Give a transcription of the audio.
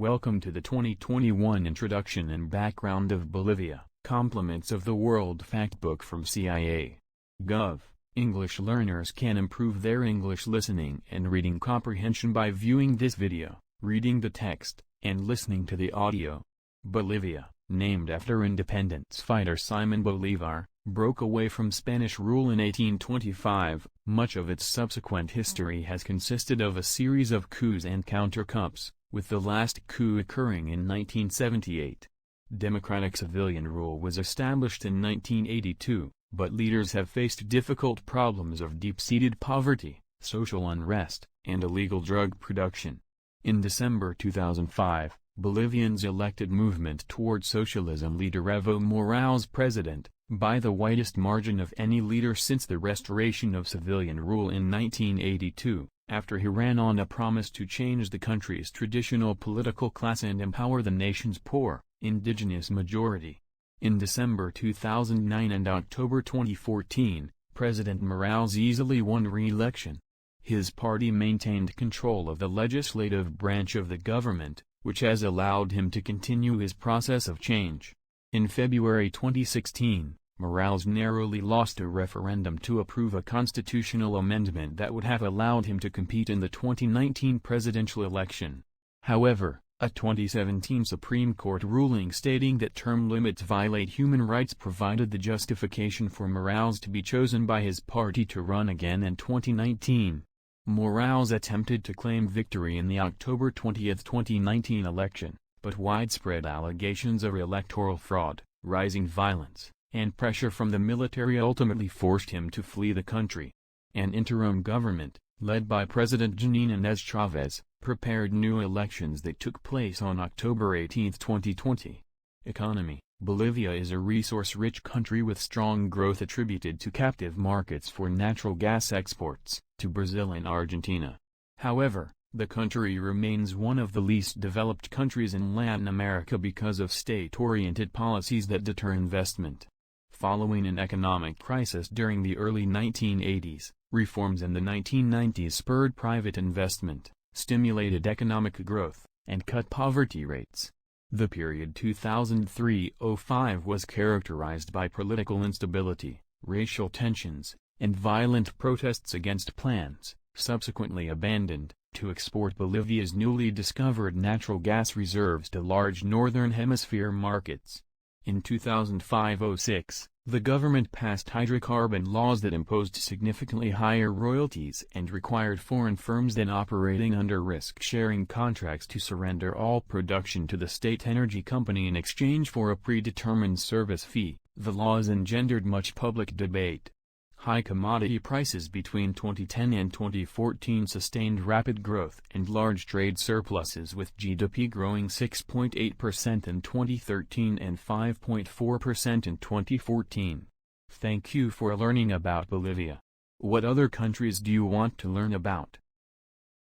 Welcome to the 2021 Introduction and Background of Bolivia, Compliments of the World Factbook from CIA.gov. English learners can improve their English listening and reading comprehension by viewing this video, reading the text, and listening to the audio. Bolivia, named after independence fighter Simon Bolivar, broke away from Spanish rule in 1825. Much of its subsequent history has consisted of a series of coups and counter-coups, with the last coup occurring in 1978. Democratic civilian rule was established in 1982, but leaders have faced difficult problems of deep-seated poverty, social unrest, and illegal drug production. In December 2005, Bolivians elected Movement Toward Socialism leader Evo Morales president, by the widest margin of any leader since the restoration of civilian rule in 1982, after he ran on a promise to change the country's traditional political class and empower the nation's poor, indigenous majority. In December 2009 and October 2014, President Morales easily won re-election. His party maintained control of the legislative branch of the government, which has allowed him to continue his process of change. In February 2016, Morales narrowly lost a referendum to approve a constitutional amendment that would have allowed him to compete in the 2019 presidential election. However, a 2017 Supreme Court ruling stating that term limits violate human rights provided the justification for Morales to be chosen by his party to run again in 2019. Morales attempted to claim victory in the October 20, 2019 election, but widespread allegations of electoral fraud, rising violence, and pressure from the military ultimately forced him to flee the country. An interim government, led by President Janine Inez Chavez, prepared new elections that took place on October 18, 2020. Economy: Bolivia is a resource-rich country with strong growth attributed to captive markets for natural gas exports, to Brazil and Argentina. However, the country remains one of the least developed countries in Latin America because of state-oriented policies that deter investment. Following an economic crisis during the early 1980s, reforms in the 1990s spurred private investment, stimulated economic growth, and cut poverty rates. The period 2003-05 was characterized by political instability, racial tensions, and violent protests against plans, subsequently abandoned, to export Bolivia's newly discovered natural gas reserves to large Northern Hemisphere markets. In 2005-06, the government passed hydrocarbon laws that imposed significantly higher royalties and required foreign firms then operating under risk-sharing contracts to surrender all production to the state energy company in exchange for a predetermined service fee. The laws engendered much public debate. High commodity prices between 2010 and 2014 sustained rapid growth and large trade surpluses, with GDP growing 6.8% in 2013 and 5.4% in 2014. Thank you for learning about Bolivia. What other countries do you want to learn about?